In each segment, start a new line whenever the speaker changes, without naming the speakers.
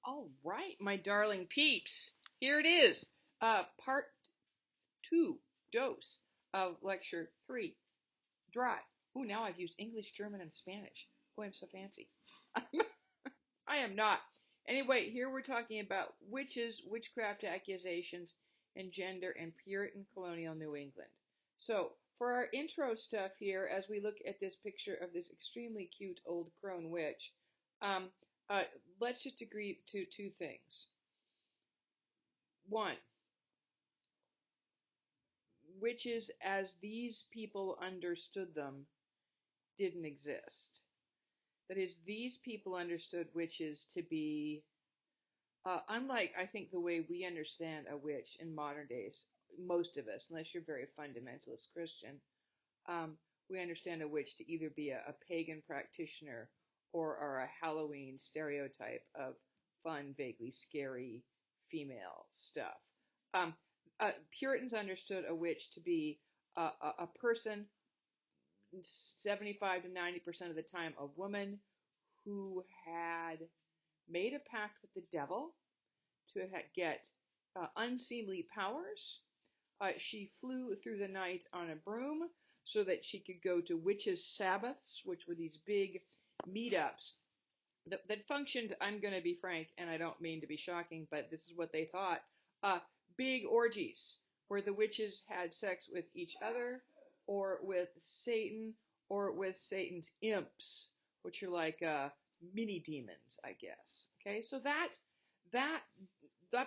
All right, my darling peeps. Here it is. Part two, dose of lecture three, dry. Ooh, now I've used English, German, and Spanish. Boy, I'm so fancy. I am not. Anyway, here we're talking about witches, witchcraft accusations, and gender in Puritan colonial New England. So, for our intro stuff here, as we look at this picture of this extremely cute old crone witch, um, uh, let's just agree to two things. One, witches as these people understood them didn't exist. That is, these people understood witches to be, unlike, I think, the way we understand a witch in modern days, most of us, unless you're very fundamentalist Christian, um, we understand a witch to either be a pagan practitioner or a Halloween stereotype of fun, vaguely scary female stuff. Um, Puritans understood a witch to be a person, 75 to 90% of the time, a woman who had made a pact with the devil to get unseemly powers. She flew through the night on a broom so that she could go to witches' Sabbaths, which were these big meetups that functioned, I'm going to be frank, and I don't mean to be shocking, but this is what they thought, uh, big orgies where the witches had sex with each other or with Satan or with Satan's imps, which are like mini demons, I guess. Okay, so that that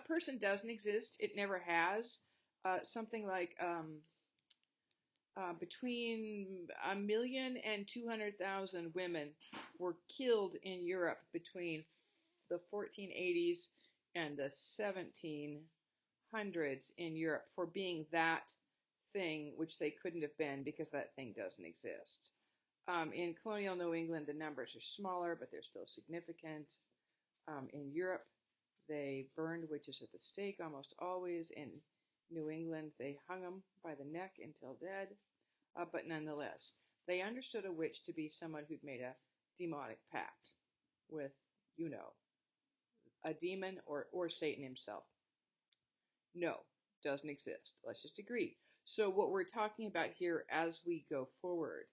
person doesn't exist. It never has. Something like between 1,200,000 women were killed in Europe between the 1480s and the 1700s in Europe for being that thing which they couldn't have been because that thing doesn't exist. In colonial New England, the numbers are smaller, but they're still significant. In Europe, they burned witches at the stake almost always. In New England, they hung them by the neck until dead. But nonetheless, they understood a witch to be someone who'd made a demonic pact with, you know, a demon or Satan himself. No, doesn't exist. Let's just agree. So what we're talking about here as we go forward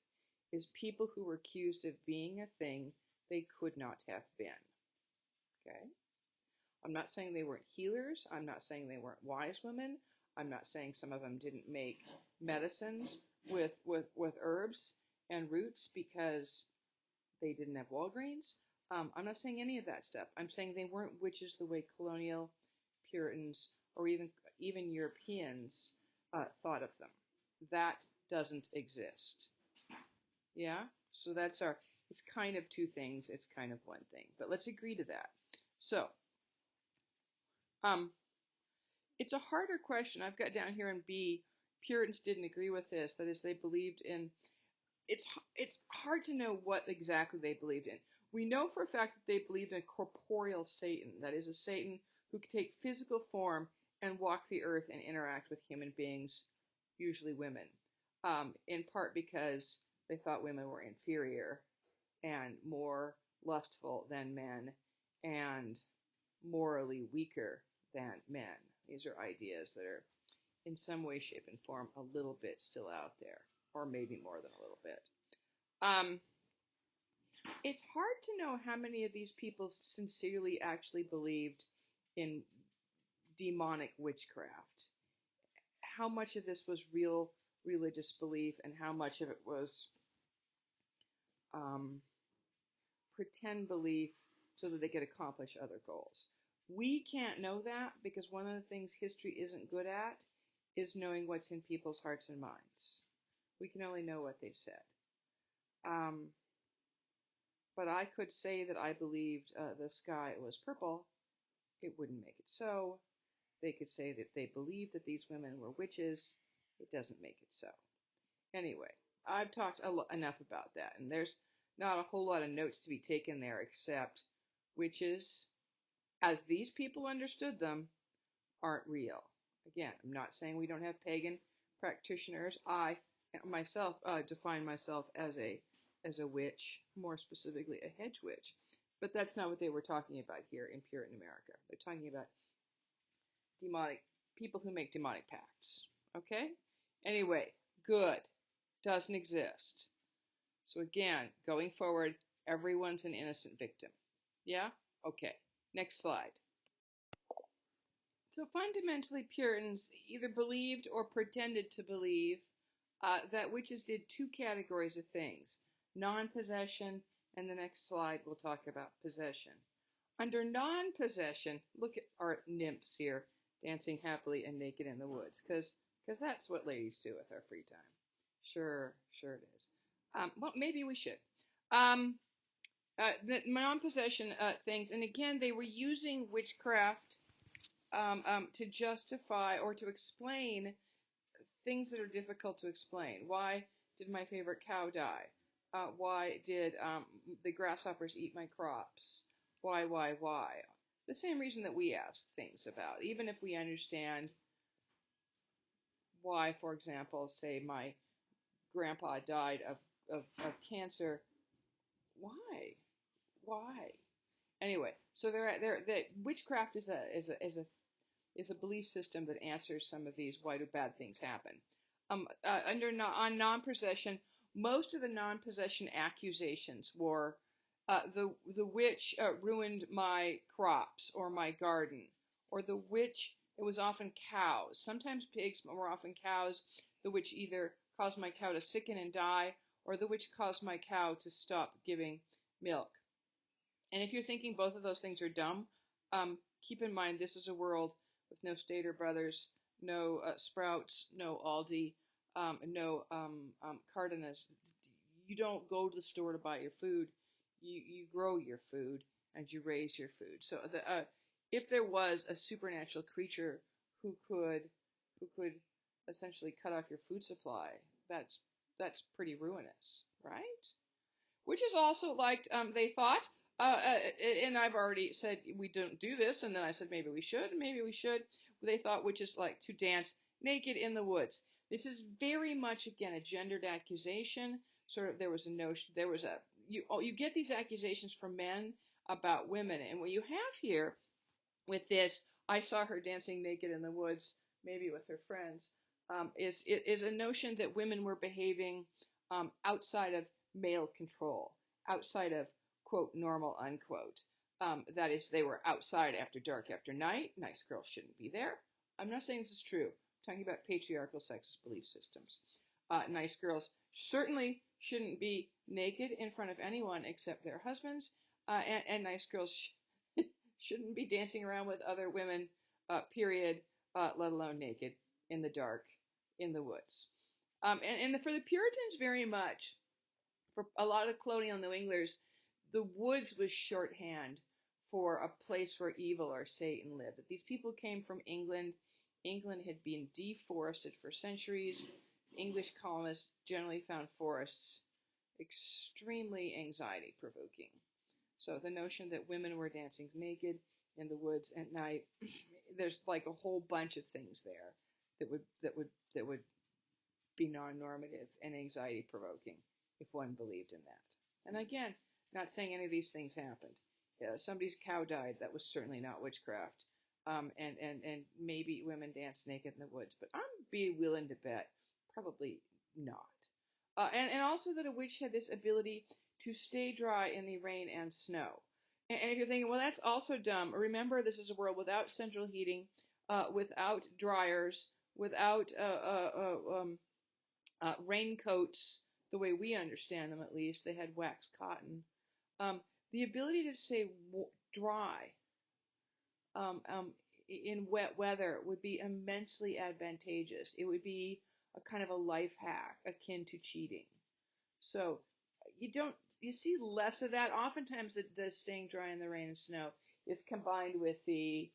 is people who were accused of being a thing they could not have been. Okay? I'm not saying they weren't healers. I'm not saying they weren't wise women. I'm not saying some of them didn't make medicines with herbs and roots because they didn't have Walgreens. I'm not saying any of that stuff. I'm saying they weren't witches the way colonial Puritans or even Europeans thought of them. That doesn't exist. Yeah? So that's our, it's kind of two things, it's kind of one thing. But let's agree to that. So, um, it's a harder question. I've got down here in B, Puritans didn't agree with this. That is, they believed in, it's hard to know what exactly they believed in. We know for a fact that they believed in a corporeal Satan. That is, a Satan who could take physical form and walk the earth and interact with human beings, usually women, in part because they thought women were inferior and more lustful than men and morally weaker than men. These are ideas that are, in some way, shape, and form, a little bit still out there, or maybe more than a little bit. It's hard to know how many of these people sincerely actually believed in demonic witchcraft. How much of this was real religious belief and how much of it was um, pretend belief so that they could accomplish other goals. We can't know that because one of the things history isn't good at is knowing what's in people's hearts and minds. We can only know what they've said. Um, but I could say that I believed the sky was purple. It wouldn't make it so. They could say that they believed that these women were witches. It doesn't make it so. Anyway, I've talked enough about that, and there's not a whole lot of notes to be taken there except witches, as these people understood them, aren't real. Again, I'm not saying we don't have pagan practitioners. I myself define myself as a witch, more specifically a hedge witch. But that's not what they were talking about here in Puritan America. They're talking about demonic people who make demonic pacts. Okay? Anyway, good. Doesn't exist. So again, going forward, everyone's an innocent victim. Yeah? Okay. Next slide. So fundamentally, Puritans either believed or pretended to believe that witches did two categories of things: non-possession, and the next slide we'll talk about possession. Under non-possession, look at our nymphs here dancing happily and naked in the woods, because that's what ladies do with our free time. Sure it is. Well, maybe we should. The non-possession things, and again, they were using witchcraft to justify or to explain things that are difficult to explain. Why did my favorite cow die? Why did the grasshoppers eat my crops? Why? The same reason that we ask things about, even if we understand why, for example, say my grandpa died of cancer. Why? Anyway, so witchcraft is a belief system that answers some of these why do bad things happen. On non-possession, most of the non-possession accusations were the witch ruined my crops or my garden, or the witch. It was often cows, sometimes pigs, but more often cows. The witch either caused my cow to sicken and die, or the witch caused my cow to stop giving milk. And if you're thinking both of those things are dumb, keep in mind this is a world with no Stater Brothers, no Sprouts, no Aldi, no Cardenas. You don't go to the store to buy your food. You grow your food and you raise your food. So if there was a supernatural creature who could essentially cut off your food supply, that's pretty ruinous, right? Which is also like they thought. And I've already said we don't do this, and then I said maybe we should. They thought witches like to dance naked in the woods. This is very much, again, a gendered accusation. Sort of, there was a notion, you get these accusations from men about women, and what you have here with this, I saw her dancing naked in the woods, maybe with her friends, is a notion that women were behaving outside of male control, outside of quote normal unquote. That is, they were outside after dark, after night. Nice girls shouldn't be there. I'm not saying this is true. I'm talking about patriarchal sexist belief systems. Nice girls certainly shouldn't be naked in front of anyone except their husbands, and nice girls shouldn't be dancing around with other women, period, let alone naked in the dark in the woods. And for the Puritans, very much, for a lot of colonial New Englanders, the woods was shorthand for a place where evil or Satan lived. That these people came from England. England had been deforested for centuries. English colonists generally found forests extremely anxiety provoking. So the notion that women were dancing naked in the woods at night, there's like a whole bunch of things there that would be non-normative and anxiety provoking if one believed in that. And again, not saying any of these things happened. Somebody's cow died. That was certainly not witchcraft. And maybe women danced naked in the woods, but I'm be willing to bet probably not. And also that a witch had this ability to stay dry in the rain and snow. And if you're thinking, well, that's also dumb, remember this is a world without central heating, without dryers, without raincoats, the way we understand them at least. They had waxed cotton. The ability to stay dry in wet weather would be immensely advantageous. It would be a kind of a life hack akin to cheating. So you see less of that. Oftentimes the staying dry in the rain and snow is combined with the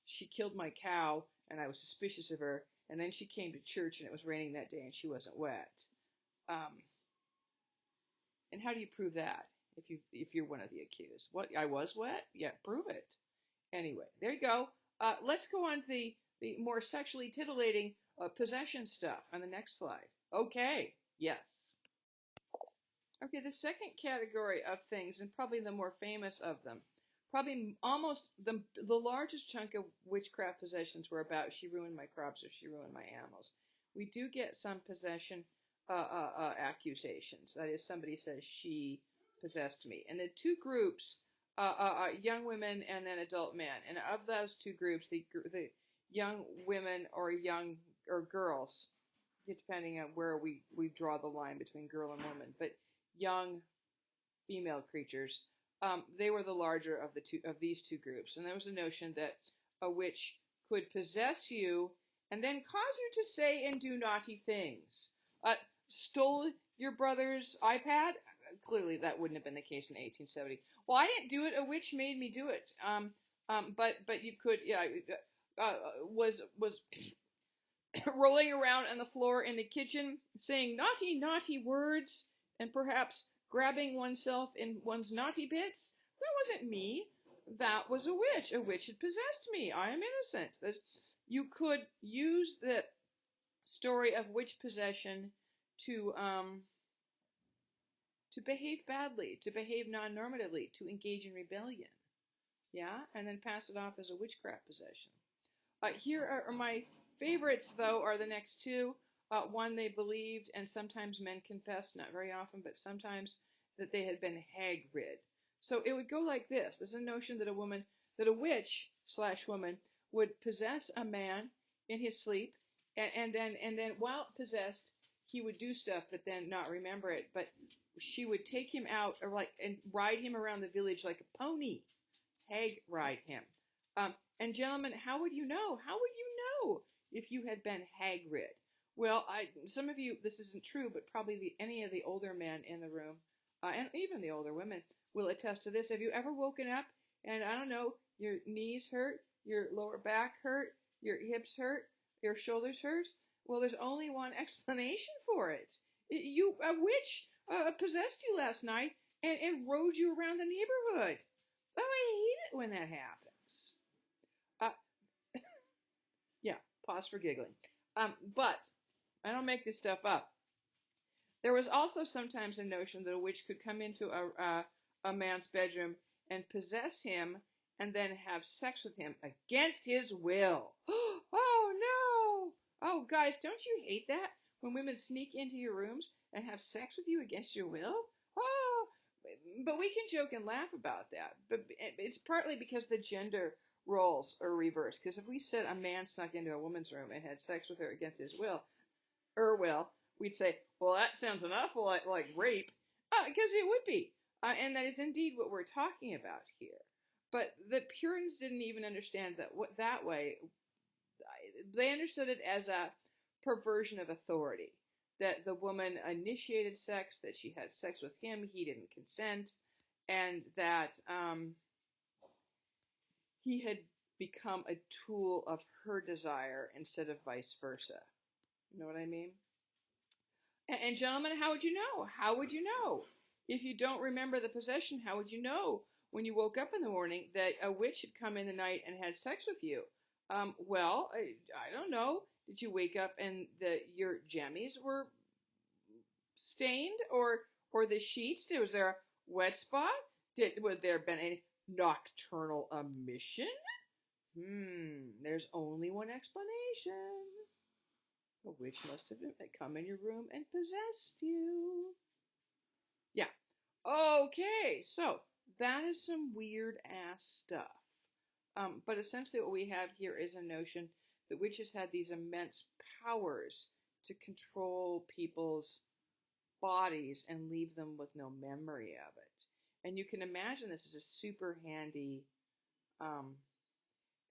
she killed my cow and I was suspicious of her, and then she came to church and it was raining that day and she wasn't wet. And how do you prove that if you're one of the accused? What, I was wet? Yeah, prove it. Anyway, there you go. Let's go on to the more sexually titillating possession stuff on the next slide. Okay, yes. Okay, the second category of things, and probably the more famous of them, probably almost the largest chunk of witchcraft possessions were about she ruined my crops or she ruined my animals. We do get some possession accusations. That is, somebody says she possessed me. And the two groups, young women and then adult men. And of those two groups, the young women or girls, depending on where we draw the line between girl and woman, but young female creatures, they were the larger of these two groups. And there was a notion that a witch could possess you and then cause you to say and do naughty things. Stole your brother's iPad? Clearly, that wouldn't have been the case in 1870. Well, I didn't do it. A witch made me do it. But you could, yeah, was rolling around on the floor in the kitchen, saying naughty, naughty words, and perhaps grabbing oneself in one's naughty bits. That wasn't me. That was a witch. A witch had possessed me. I am innocent. You could use the story of witch possession to behave badly, to behave non-normatively, to engage in rebellion. Yeah, and then pass it off as a witchcraft possession. Here are my favorites, though, are the next two. One, they believed, and sometimes men confessed, not very often, but sometimes, that they had been hag rid. So it would go like this. There's a notion that a witch slash woman would possess a man in his sleep, and then while possessed, he would do stuff, but then not remember it. But she would take him out, and ride him around the village like a pony. Hag ride him. And gentlemen, how would you know? How would you know if you had been hag rid? Well, some of you, this isn't true, but probably any of the older men in the room, and even the older women, will attest to this. Have you ever woken up and, I don't know, your knees hurt, your lower back hurt, your hips hurt, your shoulders hurt? Well, there's only one explanation for it. A witch possessed you last night and rode you around the neighborhood. Oh, I hate it when that happens. Uh, yeah, pause for giggling. But I don't make this stuff up. There was also sometimes a notion that a witch could come into a man's bedroom and possess him and then have sex with him against his will. Oh, no. Oh, guys, don't you hate that? When women sneak into your rooms and have sex with you against your will? Oh, but we can joke and laugh about that. But it's partly because the gender roles are reversed. Because if we said a man snuck into a woman's room and had sex with her against his will, we'd say, well, that sounds an awful lot like rape. Because it would be. And that is indeed what we're talking about here. But the Puritans didn't even understand that way. They understood it as a perversion of authority. That the woman initiated sex, that she had sex with him, he didn't consent, and that he had become a tool of her desire instead of vice versa. You know what I mean? And gentlemen, how would you know? How would you know? If you don't remember the possession, how would you know when you woke up in the morning that a witch had come in the night and had sex with you? Well, I don't know. Did you wake up and your jammies were stained, or the sheets? Was there a wet spot? Would there have been a nocturnal emission? There's only one explanation. A witch must have come in your room and possessed you. Yeah. Okay, so that is some weird ass stuff. But essentially what we have here is a notion that witches had these immense powers to control people's bodies and leave them with no memory of it. And you can imagine this is a super handy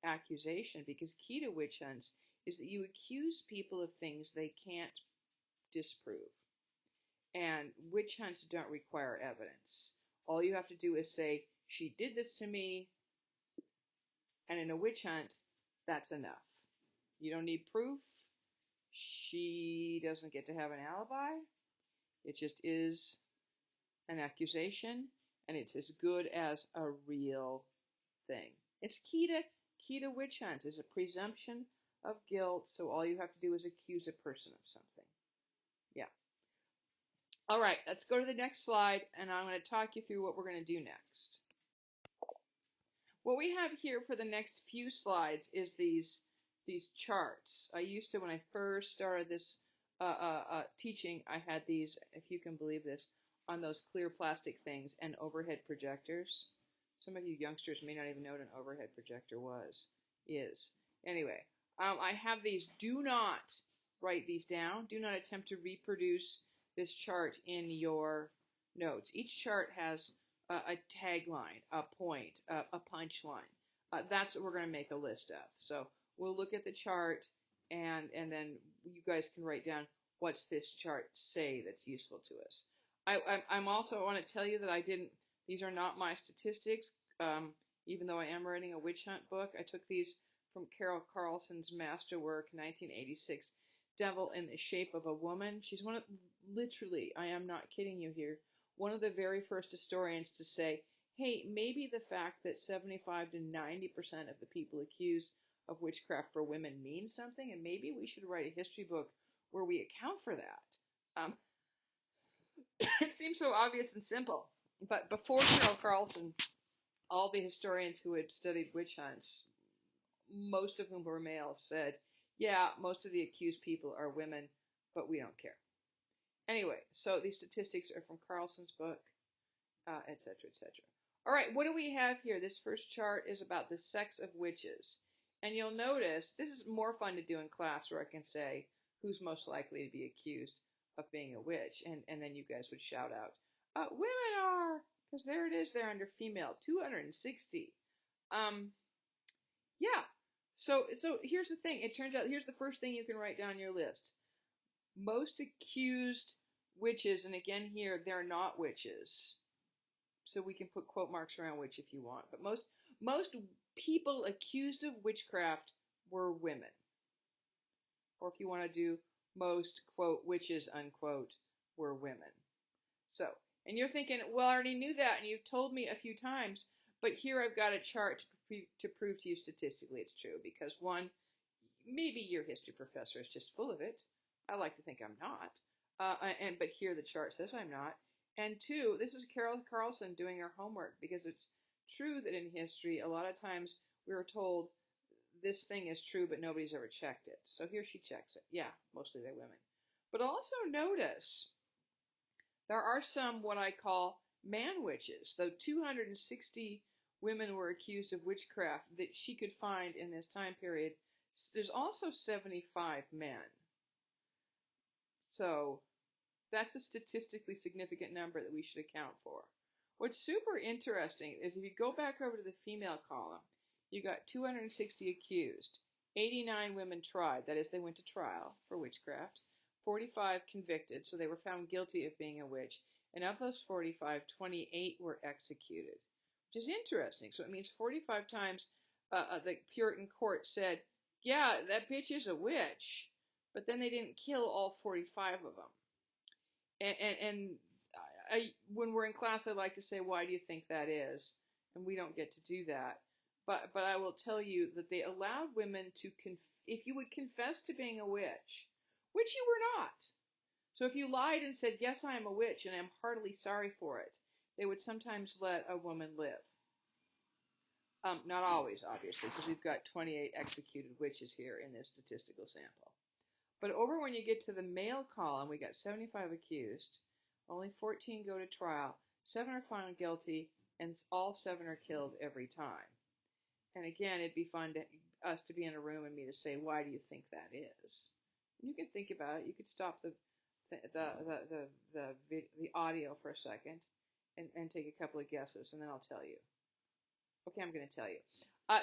accusation, because key to witch hunts is that you accuse people of things they can't disprove. And witch hunts don't require evidence. All you have to do is say, she did this to me, and in a witch hunt, that's enough. You don't need proof. She doesn't get to have an alibi. It just is an accusation, and it's as good as a real thing. It's key to witch hunts is a presumption of guilt, so all you have to do is accuse a person of something. Yeah. All right, let's go to the next slide, and I'm going to talk you through what we're going to do next. What we have here for the next few slides is these charts. I used to, when I first started this teaching, I had these, if you can believe this, on those clear plastic things and overhead projectors. Some of you youngsters may not even know what an overhead projector is. Anyway, I have these. Do not write these down. Do not attempt to reproduce this chart in your notes. Each chart has a tagline, a point, a punchline. That's what we're going to make a list of. So we'll look at the chart, and then you guys can write down what's this chart say that's useful to us. I'm also want to tell you that I didn't. These are not my statistics. Even though I am writing a witch hunt book, I took these from Carol Carlson's masterwork, 1986, Devil in the Shape of a Woman. She's one of, literally, I am not kidding you here, one of the very first historians to say, hey, maybe the fact that 75 to 90% of the people accused of witchcraft for women means something, and maybe we should write a history book where we account for that. It seems so obvious and simple. But before Carol Carlson, all the historians who had studied witch hunts, most of whom were males, said, yeah, most of the accused people are women, but we don't care. Anyway, so these statistics are from Carlson's book, etc., etc. All right, what do we have here? This first chart is about the sex of witches. And you'll notice, this is more fun to do in class where I can say who's most likely to be accused of being a witch. And then you guys would shout out, women are, because there it is there under female, 260. Yeah. So here's the thing. It turns out, here's the first thing you can write down on your list. Most accused witches, and again here, they're not witches. So we can put quote marks around witch if you want. But most people accused of witchcraft were women. Or if you want to do most, quote, witches, unquote, were women. So, and you're thinking, well, I already knew that, and you've told me a few times, but here I've got a chart to prove to you statistically it's true. Because one, maybe your history professor is just full of it. I like to think I'm not. But here the chart says I'm not. And two, this is Carol Carlson doing her homework, because it's true that in history, a lot of times we were told this thing is true, but nobody's ever checked it. So here she checks it. Yeah, mostly they're women. But also notice there are some what I call man witches. Though 260 women were accused of witchcraft that she could find in this time period, there's also 75 men. So that's a statistically significant number that we should account for. What's super interesting is if you go back over to the female column, you got 260 accused, 89 women tried, that is, they went to trial for witchcraft, 45 convicted, so they were found guilty of being a witch, and of those 45, 28 were executed, which is interesting. So it means 45 times the Puritan court said, yeah, that bitch is a witch, but then they didn't kill all 45 of them. And when we're in class, I like to say, why do you think that is? And we don't get to do that. But I will tell you that they allowed women to, if you would confess to being a witch, which you were not. So if you lied and said, yes, I am a witch and I'm heartily sorry for it, they would sometimes let a woman live. Not always, obviously, because we've got 28 executed witches here in this statistical sample. But over when you get to the male column, we got 75 accused, only 14 go to trial, 7 are found guilty, and all 7 are killed every time. And again, it'd be fun to us to be in a room and me to say, why do you think that is? And you can think about it. You could stop the audio for a second and take a couple of guesses, and then I'll tell you. Okay, I'm going to tell you.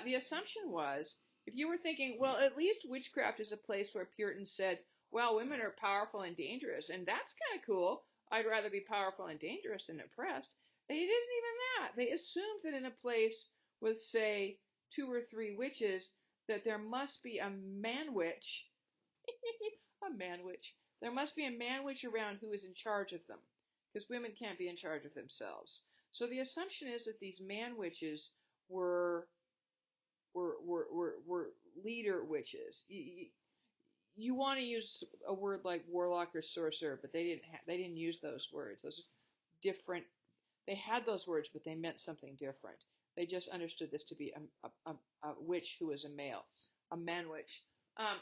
The assumption was, if you were thinking, well, at least witchcraft is a place where Puritans said, well, women are powerful and dangerous, and that's kind of cool. I'd rather be powerful and dangerous than oppressed. It isn't even that. They assumed that in a place with, say, 2 or 3 witches, that there must be a man witch. A man witch. There must be a man witch around who is in charge of them, because women can't be in charge of themselves. So the assumption is that these man witches were leader witches. you want to use a word like warlock or sorcerer, but they didn't use those words. Those are different. They had those words, but they meant something different. They just understood this to be a witch who was a male, a man witch. Um,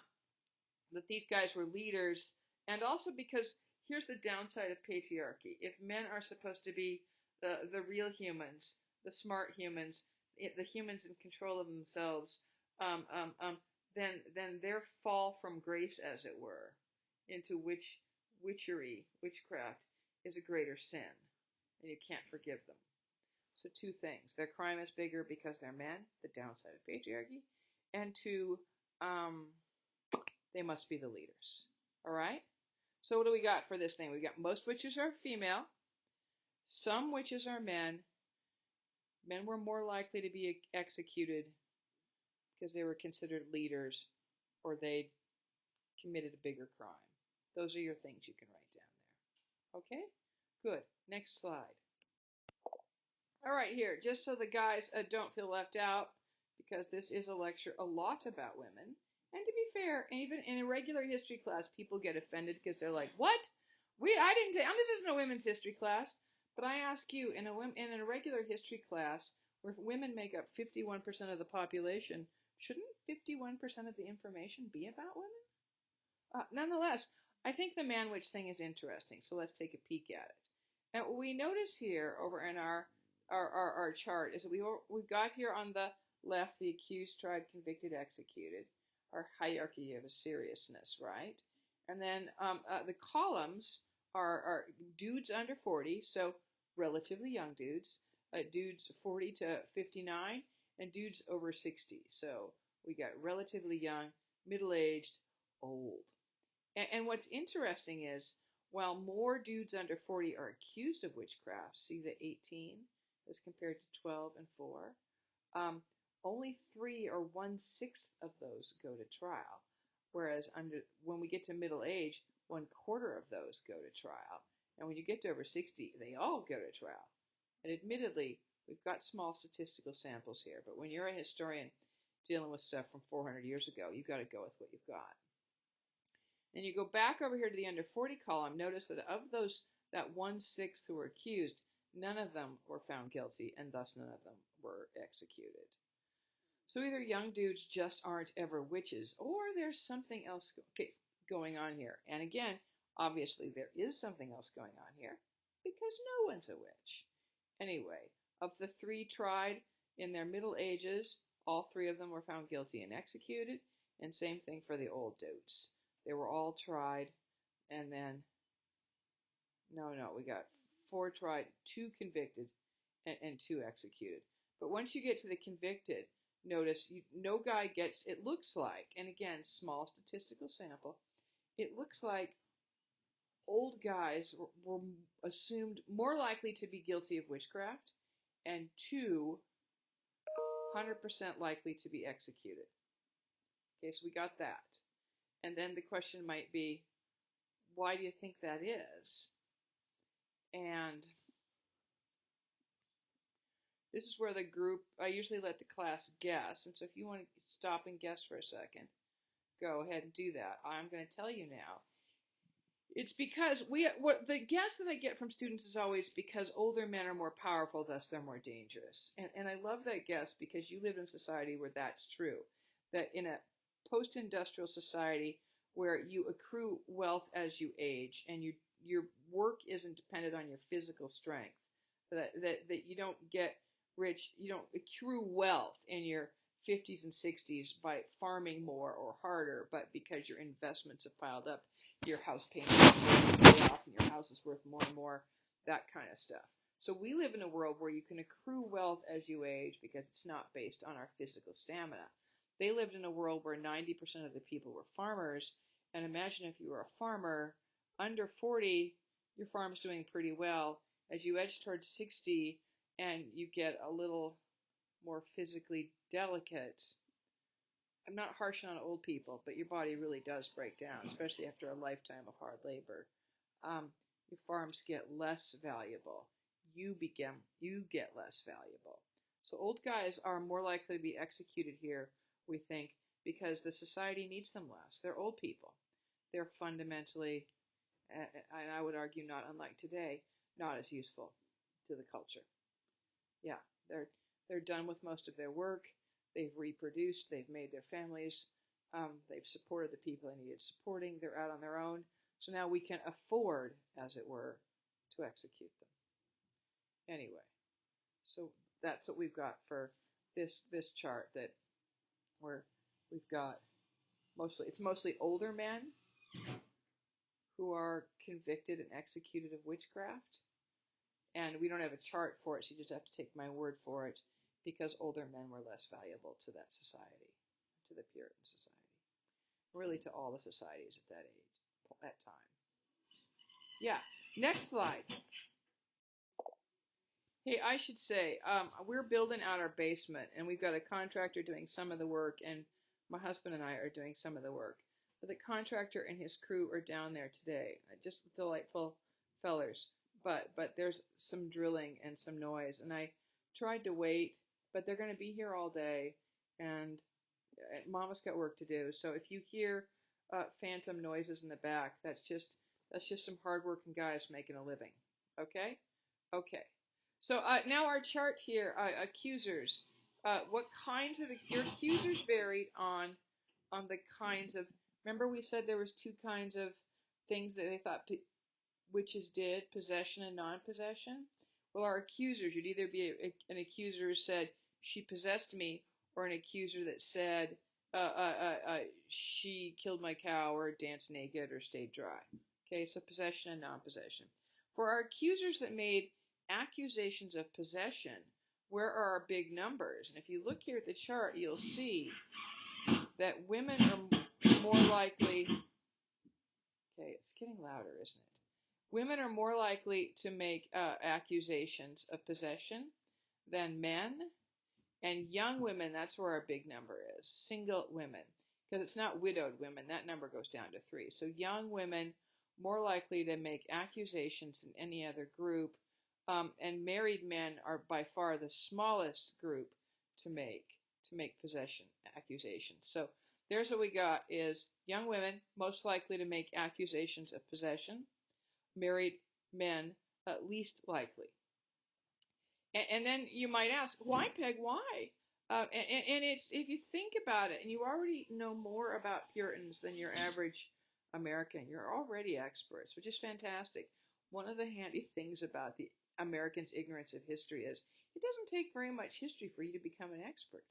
that these guys were leaders, and also because here's the downside of patriarchy: if men are supposed to be the real humans, the smart humans, the humans in control of themselves, um, um, um, then their fall from grace, as it were, into witchcraft, is a greater sin, and you can't forgive them. So two things: their crime is bigger because they're men, the downside of patriarchy, and two, um, they must be the leaders. All right? So what do we got for this thing? We got most witches are female. Some witches are men. Men were more likely to be executed because they were considered leaders or they committed a bigger crime. Those are your things you can write down there. Okay? Good. Next slide. All right, here, just so the guys don't feel left out, because this is a lecture a lot about women. And to be fair, even in a regular history class, people get offended because they're like, "What? I didn't take. This isn't a women's history class." But I ask you, in a regular history class, where women make up 51% of the population, shouldn't 51% of the information be about women? Nonetheless, I think the man-witch thing is interesting, so let's take a peek at it. And what we notice here over in our chart is that we've got here on the left the accused, tried, convicted, executed, our hierarchy of a seriousness, right? And then the columns are dudes under 40, so relatively young dudes, dudes 40 to 59, and dudes over 60. So we got relatively young, middle-aged, old. And what's interesting is, while more dudes under 40 are accused of witchcraft, see the 18 as compared to 12 and 4, only 3 or 1/6 of those go to trial. Whereas when we get to middle age, 1/4 of those go to trial. And when you get to over 60, they all go to trial. And admittedly, we've got small statistical samples here, but when you're a historian dealing with stuff from 400 years ago, you've got to go with what you've got. And you go back over here to the under 40 column, notice that of those, that 1/6 who were accused, none of them were found guilty, and thus none of them were executed. So either young dudes just aren't ever witches, or there's something else going on here. And again, obviously there is something else going on here, because no one's a witch. Anyway, of the 3 tried in their middle ages, all 3 of them were found guilty and executed, and same thing for the old dudes. They were all tried, and then, we got 4 tried, 2 convicted, and 2 executed. But once you get to the convicted, notice no guy gets, it looks like, and again, small statistical sample, it looks like old guys were assumed more likely to be guilty of witchcraft, and 200% likely to be executed. Okay, so we got that. And then the question might be, why do you think that is? And this is where the group, I usually let the class guess. And so if you want to stop and guess for a second, go ahead and do that. I'm going to tell you now. It's because what the guess that I get from students is always because older men are more powerful, thus they're more dangerous. And I love that guess because you live in a society where that's true. That in a post-industrial society where you accrue wealth as you age and your work isn't dependent on your physical strength, that you don't get rich, you don't accrue wealth in your 50s and 60s by farming more or harder, but because your investments have piled up, your house payments are paid off and your house is worth more and more, that kind of stuff. So we live in a world where you can accrue wealth as you age because it's not based on our physical stamina. They lived in a world where 90% of the people were farmers, and imagine if you were a farmer, under 40, your farm's doing pretty well. As you edge towards 60 and you get a little more physically delicate, I'm not harshing on old people, but your body really does break down, especially after a lifetime of hard labor. Your farms get less valuable. You get less valuable. So old guys are more likely to be executed here, we think, because the society needs them less. They're old people. They're fundamentally, and I would argue not unlike today, not as useful to the culture. Yeah, they're done with most of their work. They've reproduced. They've made their families. They've supported the people they needed supporting. They're out on their own. So now we can afford, as it were, to execute them. Anyway, so that's what we've got for this chart that we've got mostly older men who are convicted and executed of witchcraft. And we don't have a chart for it, so you just have to take my word for it, because older men were less valuable to that society, to the Puritan society, really to all the societies at that age, that time. Yeah, next slide. Hey, I should say, we're building out our basement, and we've got a contractor doing some of the work, and my husband and I are doing some of the work. But the contractor and his crew are down there today. Just delightful fellers. But there's some drilling and some noise, and I tried to wait, but they're going to be here all day, and Mama's got work to do. So if you hear phantom noises in the back, that's just some hardworking guys making a living. Okay? Okay. So now our chart here, accusers. What kinds of your accusers varied on the kinds of. Remember we said there was two kinds of things that they thought witches did: possession and non-possession. Well, our accusers, you'd either be an accuser who said she possessed me, or an accuser that said she killed my cow, or danced naked, or stayed dry. Okay, so possession and non-possession. For our accusers that made accusations of possession, where are our big numbers? And if you look here at the chart, you'll see that women are more likely. Okay, it's getting louder, isn't it? Women are more likely to make accusations of possession than men. And young women, that's where our big number is. Single women. Because it's not widowed women. That number goes down to 3. So young women, more likely to make accusations than any other group. And married men are by far the smallest group to make possession accusations. So there's what we got is young women, most likely to make accusations of possession. Married men, least likely. And then you might ask, why, Peg? Why? And it's, if you think about it, and you already know more about Puritans than your average American, you're already experts, which is fantastic. One of the handy things about the Americans' ignorance of history is it doesn't take very much history for you to become an expert.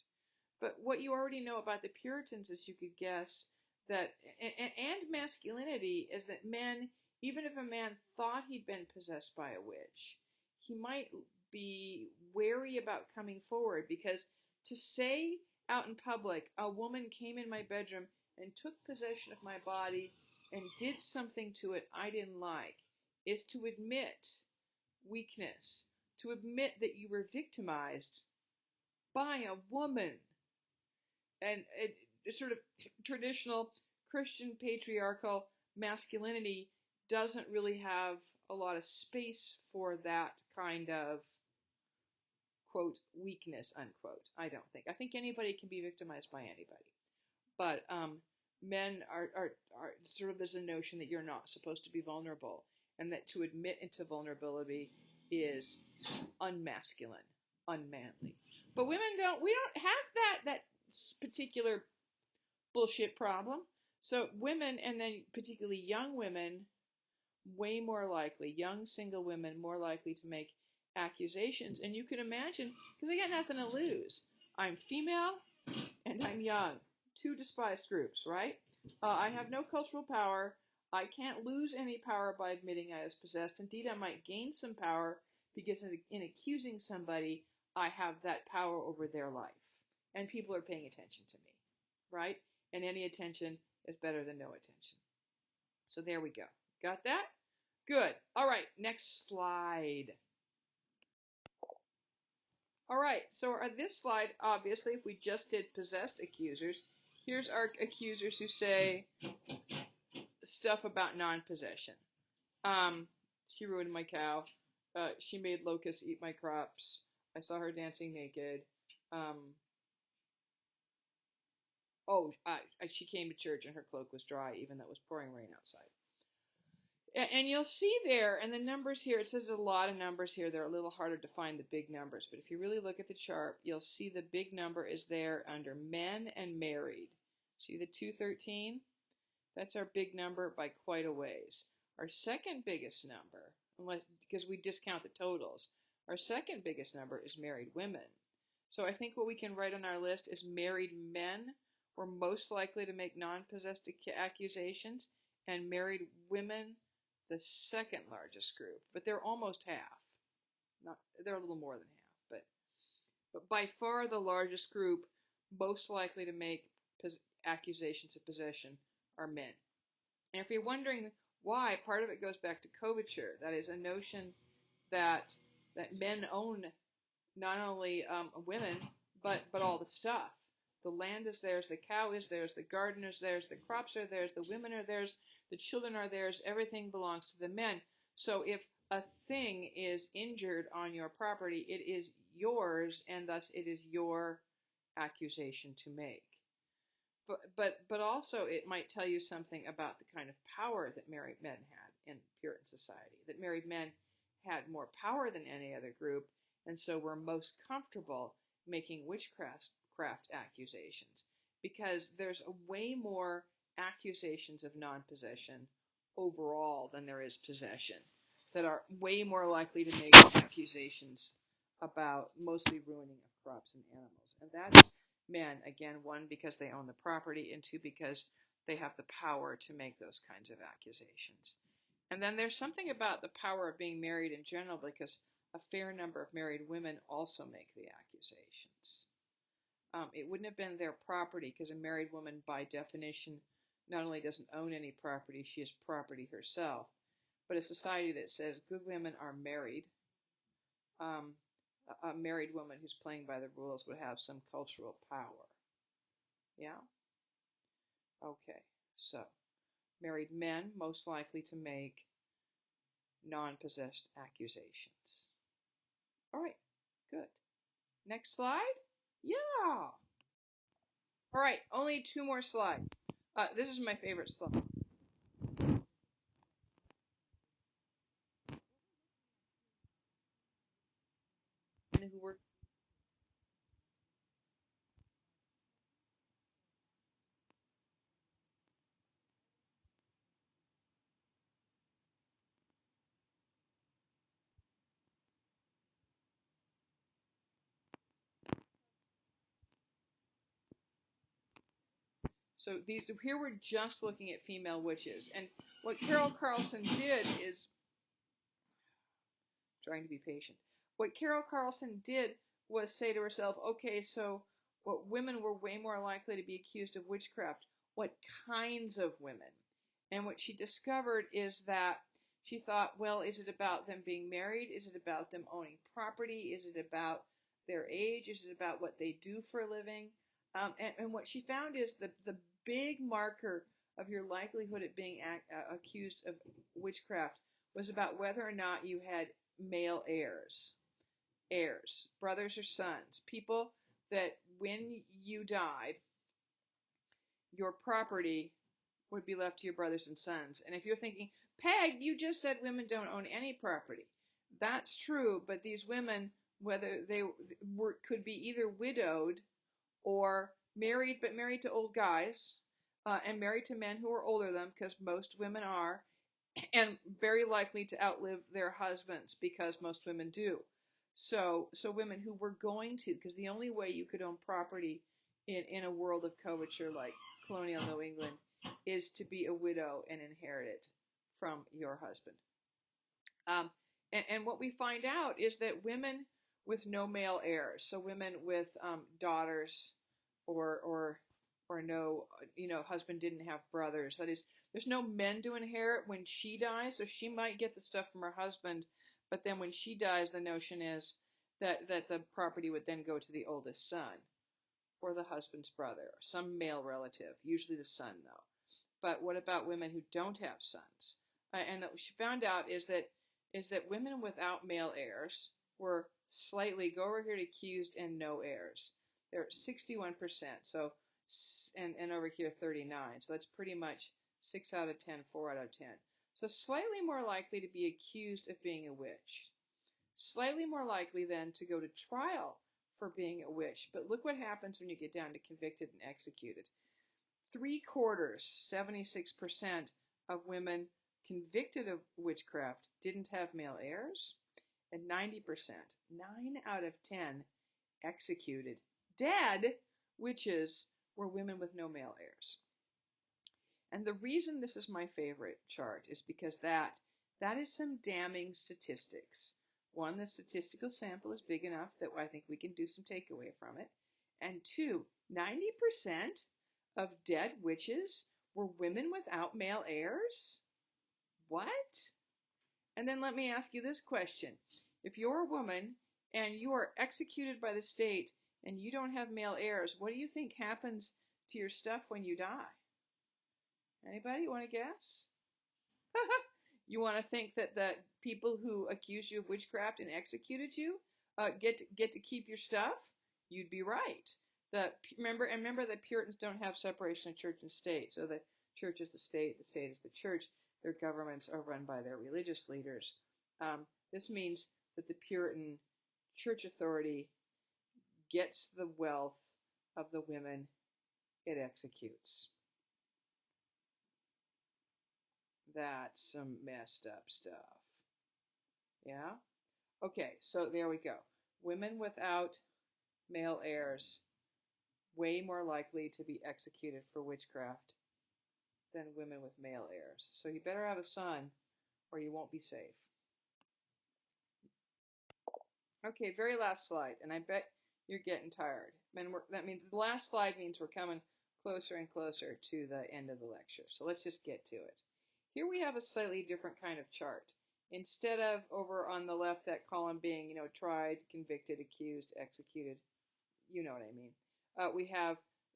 But what you already know about the Puritans is you could guess that, and masculinity is that men, even if a man thought he'd been possessed by a witch, he might be wary about coming forward, because to say out in public, a woman came in my bedroom and took possession of my body and did something to it I didn't like, is to admit weakness, to admit that you were victimized by a woman. And sort of traditional Christian patriarchal masculinity doesn't really have a lot of space for that kind of, quote, weakness, unquote. I don't think. I think anybody can be victimized by anybody. But men are sort of, there's a notion that you're not supposed to be vulnerable, and that to admit into vulnerability is unmasculine, unmanly. But we don't have that particular bullshit problem. So women, and then particularly young women, way more likely, young single women, more likely to make accusations. And you can imagine, because they got nothing to lose. I'm female and I'm young. Two despised groups, right? I have no cultural power. I can't lose any power by admitting I was possessed. Indeed, I might gain some power because in accusing somebody, I have that power over their life. And people are paying attention to me, right? And any attention is better than no attention. So there we go. Got that? Good. All right, next slide. All right, so this slide, obviously, if we just did possessed accusers, here's our accusers who say stuff about non-possession. She ruined my cow. She made locusts eat my crops. I saw her dancing naked. She came to church and her cloak was dry, even though it was pouring rain outside. And you'll see there, and the numbers here, it says a lot of numbers here. They're a little harder to find the big numbers. But if you really look at the chart, you'll see the big number is there under men and married. See the 213? That's our big number by quite a ways. Our second biggest number, because we discount the totals, our second biggest number is married women. So I think what we can write on our list is married men were most likely to make non-possessed accusations, and married women the second largest group, but they're almost half. They're a little more than half, but by far the largest group most likely to make accusations of possession are men. And if you're wondering why, part of it goes back to coverture. That is a notion that men own not only women, but all the stuff. The land is theirs, the cow is theirs, the garden is theirs, the crops are theirs, the women are theirs, the children are theirs, everything belongs to the men. So if a thing is injured on your property, it is yours, and thus it is your accusation to make. But also it might tell you something about the kind of power that married men had in Puritan society, that married men had more power than any other group, and so were most comfortable making witchcraft accusations, because there's way more accusations of non-possession overall than there is possession, that are way more likely to make accusations about mostly ruining of crops and animals. And that's men, again, one, because they own the property, and two, because they have the power to make those kinds of accusations. And then there's something about the power of being married in general, because a fair number of married women also make the accusations. It wouldn't have been their property, because a married woman, by definition, not only doesn't own any property, she is property herself. But a society that says good women are married, a married woman who's playing by the rules would have some cultural power. Yeah? Okay, so married men most likely to make non-possessed accusations. All right, good. Next slide. Yeah. All right, only two more slides. This is my favorite slide. Who were So here we're just looking at female witches, and what Carol Carlson did is trying to be patient. What Carol Carlson did was say to herself, okay, so what women were way more likely to be accused of witchcraft. What kinds of women? And what she discovered is that she thought, well, is it about them being married? Is it about them owning property? Is it about their age? Is it about what they do for a living? And what she found is the big marker of your likelihood of being accused of witchcraft was about whether or not you had male heirs, brothers or sons, people that when you died, your property would be left to your brothers and sons. And if you're thinking, Peg, you just said women don't own any property. That's true, but these women, whether they could be either widowed or married, but married to old guys, and married to men who are older than them, because most women are, and very likely to outlive their husbands, because most women do. So women who were going to, because the only way you could own property in a world of coverture like colonial New England is to be a widow and inherit it from your husband. And what we find out is that women with no male heirs, so women with daughters or no, husband didn't have brothers. That is, there's no men to inherit when she dies, so she might get the stuff from her husband, but then when she dies, the notion is that the property would then go to the oldest son or the husband's brother, or some male relative, usually the son though. But what about women who don't have sons? And what she found out is that women without male heirs were slightly, go over here to accused and no heirs. They're 61%. So and over here 39. So that's pretty much 6 out of 10, 4 out of 10. So slightly more likely to be accused of being a witch. Slightly more likely then to go to trial for being a witch. But look what happens when you get down to convicted and executed. 3/4, 76% of women convicted of witchcraft didn't have male heirs, and 90%, 9 out of 10 executed, dead witches were women with no male heirs. And the reason this is my favorite chart is because that is some damning statistics. One, the statistical sample is big enough that I think we can do some takeaway from it. And two, 90% of dead witches were women without male heirs? What? And then let me ask you this question. If you're a woman and you are executed by the state and you don't have male heirs, what do you think happens to your stuff when you die? Anybody want to guess? You want to think that the people who accused you of witchcraft and executed you get to keep your stuff? You'd be right. Remember that Puritans don't have separation of church and state. So the church is the state is the church. Their governments are run by their religious leaders. This means that the Puritan church authority gets the wealth of the women it executes. That's some messed up stuff. Yeah? Okay, so there we go. Women without male heirs, way more likely to be executed for witchcraft than women with male heirs. So you better have a son or you won't be safe. Okay, very last slide, and I bet you're getting tired. That means the last slide means we're coming closer and closer to the end of the lecture. So let's just get to it. Here we have a slightly different kind of chart. Instead of over on the left, that column being, tried, convicted, accused, executed, you know what I mean.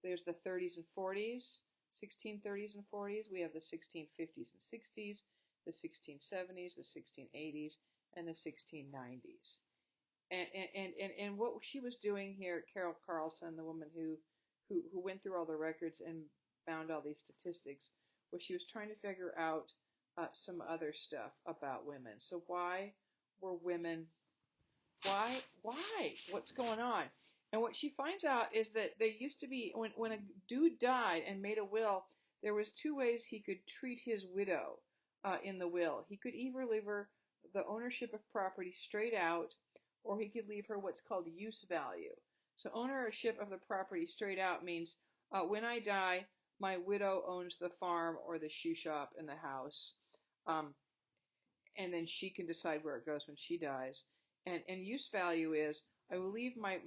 There's the 30s and 40s, 1630s and 40s. We have the 1650s and 60s, the 1670s, the 1680s, and the 1690s. And what she was doing here, Carol Carlson, the woman who went through all the records and found all these statistics, was she was trying to figure out some other stuff about women. So why were women? Why? What's going on? And what she finds out is that there used to be, when a dude died and made a will, there was two ways he could treat his widow in the will. He could either leave her the ownership of property straight out, or he could leave her what's called use value. So ownership of the property straight out means when I die, my widow owns the farm or the shoe shop and the house, and then she can decide where it goes when she dies. And use value is I will leave my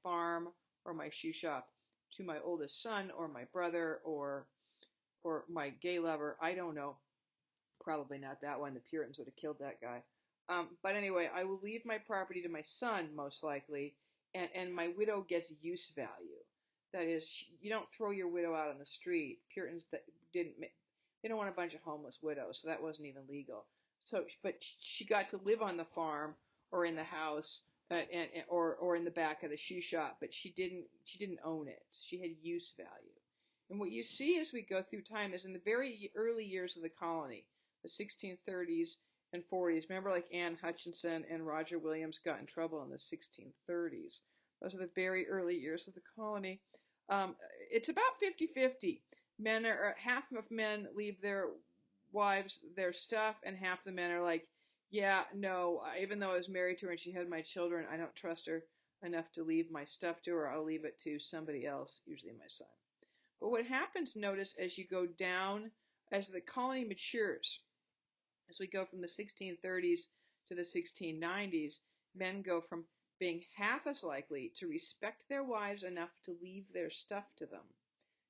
farm or my shoe shop to my oldest son or my brother or my gay lover. I don't know. Probably not that one. The Puritans would have killed that guy. But anyway, I will leave my property to my son, most likely, and my widow gets use value. That is, you don't throw your widow out on the street. Puritans they don't want a bunch of homeless widows, so that wasn't even legal. So, but she got to live on the farm or in the house, or in the back of the shoe shop, but she didn't own it. She had use value. And what you see as we go through time is in the very early years of the colony, the 1630s and 40s. Remember, like Anne Hutchinson and Roger Williams got in trouble in the 1630s. Those are the very early years of the colony. It's about 50-50. Half of men leave their wives their stuff, and half the men are like, yeah, no, even though I was married to her and she had my children, I don't trust her enough to leave my stuff to her. I'll leave it to somebody else, usually my son. But what happens, notice, as you go down, as the colony matures, as we go from the 1630s to the 1690s, men go from being half as likely to respect their wives enough to leave their stuff to them,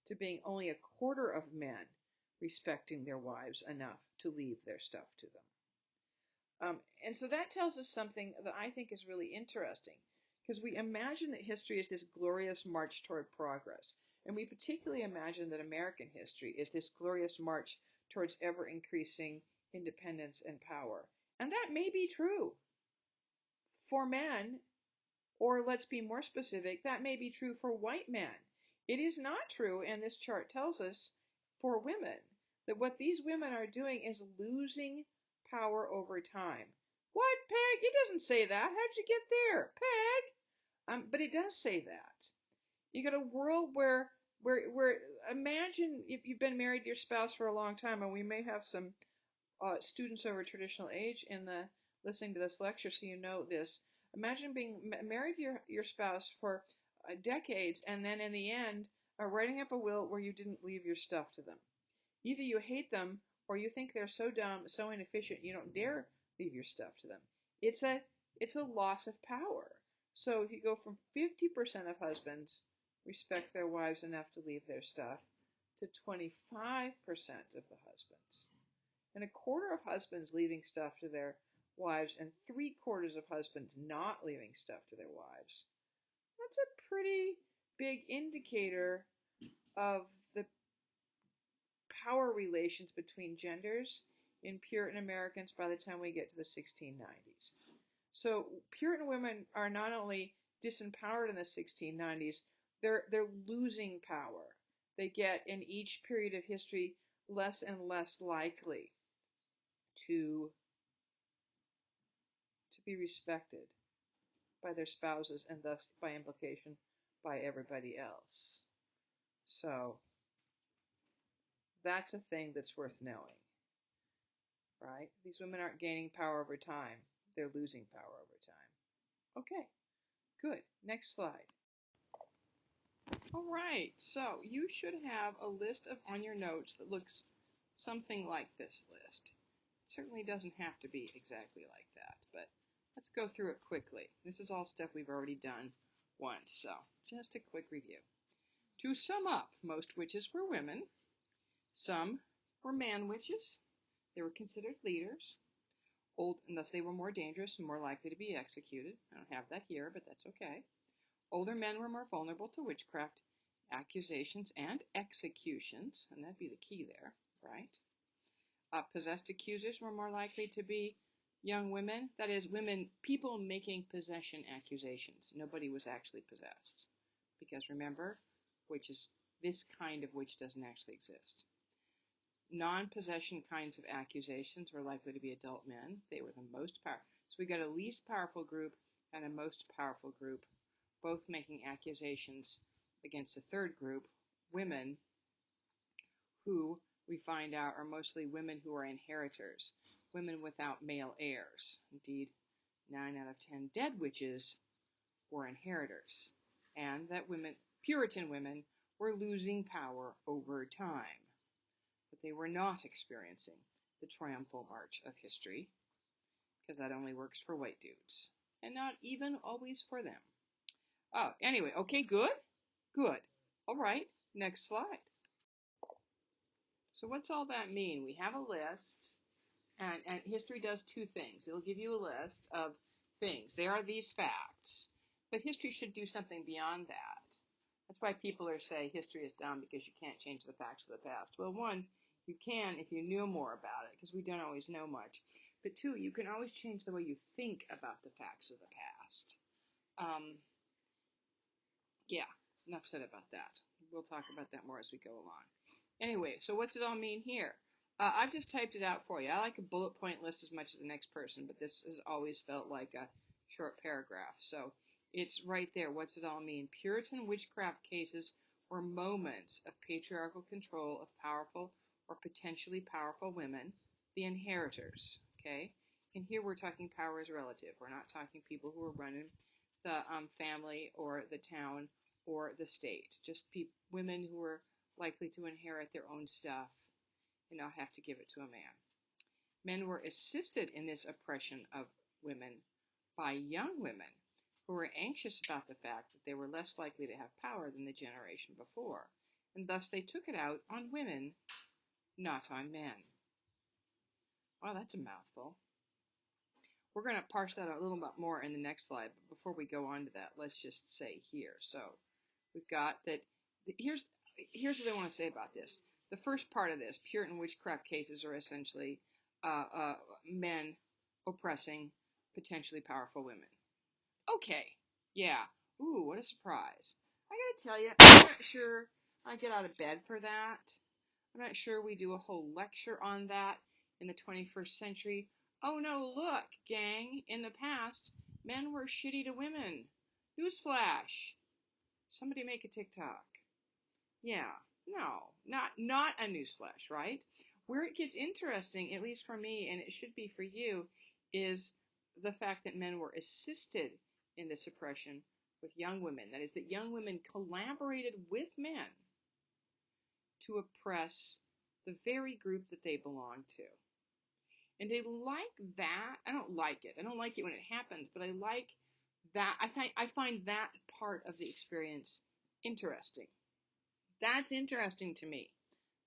to being only a quarter of men respecting their wives enough to leave their stuff to them. And so that tells us something that I think is really interesting, because we imagine that history is this glorious march toward progress. And we particularly imagine that American history is this glorious march towards ever increasing independence and power. And that may be true for men, or let's be more specific, that may be true for white men. It is not true, and this chart tells us for women that what these women are doing is losing power over time. What, Peg? It doesn't say that. How'd you get there, Peg? But it does say that. You got a world where imagine if you've been married to your spouse for a long time, and we may have some students over traditional age in the listening to this lecture, so you know this. Imagine being married to your spouse for decades, and then in the end, writing up a will where you didn't leave your stuff to them. Either you hate them, or you think they're so dumb, so inefficient, you don't dare leave your stuff to them. It's a loss of power. So if you go from 50% of husbands respect their wives enough to leave their stuff to 25% of the husbands, and a quarter of husbands leaving stuff to their wives, and 3/4 of husbands not leaving stuff to their wives. That's a pretty big indicator of the power relations between genders in Puritan Americans by the time we get to the 1690s. So Puritan women are not only disempowered in the 1690s, they're losing power. They get in each period of history less and less likely to be respected by their spouses, and thus by implication by everybody else. So that's a thing that's worth knowing, right? These women aren't gaining power over time, they're losing power over time. Okay, good. Next slide. All right, so you should have a list on your notes that looks something like this list. It certainly doesn't have to be exactly like that, but let's go through it quickly. This is all stuff we've already done once, so just a quick review. To sum up, most witches were women. Some were man witches. They were considered leaders, and thus they were more dangerous and more likely to be executed. I don't have that here, but that's okay. Older men were more vulnerable to witchcraft accusations and executions, and that'd be the key there, right? Possessed accusers were more likely to be young women, that is, people making possession accusations. Nobody was actually possessed, because remember, this kind of witch doesn't actually exist. Non-possession kinds of accusations were likely to be adult men. They were the most powerful. So we got a least powerful group and a most powerful group, both making accusations against a third group, women, who we find out are mostly women who are inheritors, women without male heirs. Indeed, 9 out of 10 dead witches were inheritors, and that Puritan women, were losing power over time. But they were not experiencing the triumphal march of history, because that only works for white dudes, and not even always for them. Oh, anyway, okay, good? Good. All right, next slide. So what's all that mean? We have a list, and history does two things. It'll give you a list of things. There are these facts, but history should do something beyond that. That's why people say history is dumb, because you can't change the facts of the past. Well, one, you can if you knew more about it, because we don't always know much. But two, you can always change the way you think about the facts of the past. Yeah, enough said about that. We'll talk about that more as we go along. Anyway, so what's it all mean here? I've just typed it out for you. I like a bullet point list as much as the next person, but this has always felt like a short paragraph. So it's right there. What's it all mean? Puritan witchcraft cases were moments of patriarchal control of powerful or potentially powerful women, the inheritors. Okay? And here we're talking power as relative. We're not talking people who are running the family or the town or the state. Just women who are likely to inherit their own stuff and not have to give it to a man. Men were assisted in this oppression of women by young women who were anxious about the fact that they were less likely to have power than the generation before, and thus they took it out on women, not on men. Wow, that's a mouthful. We're going to parse that out a little bit more in the next slide, but before we go on to that, let's just say here. So we've got that. Here's what I want to say about this. The first part of this, Puritan witchcraft cases are essentially men oppressing potentially powerful women. Okay, yeah. Ooh, what a surprise. I gotta tell you, I'm not sure I get out of bed for that. I'm not sure we do a whole lecture on that in the 21st century. Oh no, look, gang, in the past, men were shitty to women. Newsflash. Somebody make a TikTok. Yeah, no, not a newsflash, right? Where it gets interesting, at least for me, and it should be for you, is the fact that men were assisted in this oppression with young women. That is, that young women collaborated with men to oppress the very group that they belong to. And they like that. I don't like it. I don't like it when it happens, but I like that. I find that part of the experience interesting. That's interesting to me.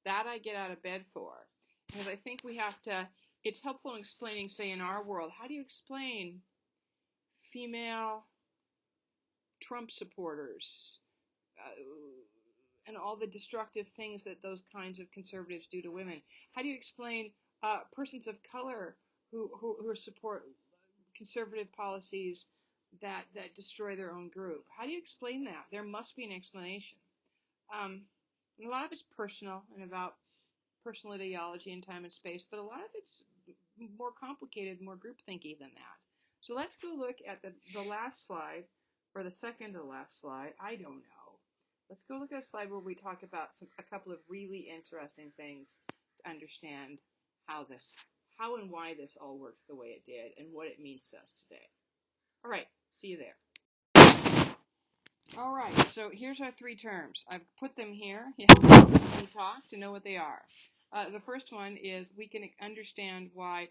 That I get out of bed for. Because I think we have to, it's helpful in explaining, say, in our world, how do you explain female Trump supporters and all the destructive things that those kinds of conservatives do to women? How do you explain persons of color who support conservative policies that destroy their own group? How do you explain that? There must be an explanation. And a lot of it's personal and about personal ideology in time and space, but a lot of it's more complicated, more groupthinky than that. So let's go look at the last slide, or the second to last slide. I don't know. Let's go look at a slide where we talk about a couple of really interesting things to understand how and why this all worked the way it did and what it means to us today. All right, see you there. All right, so here's our three terms. I've put them here. You have to talk to know what they are. The first one is we can understand why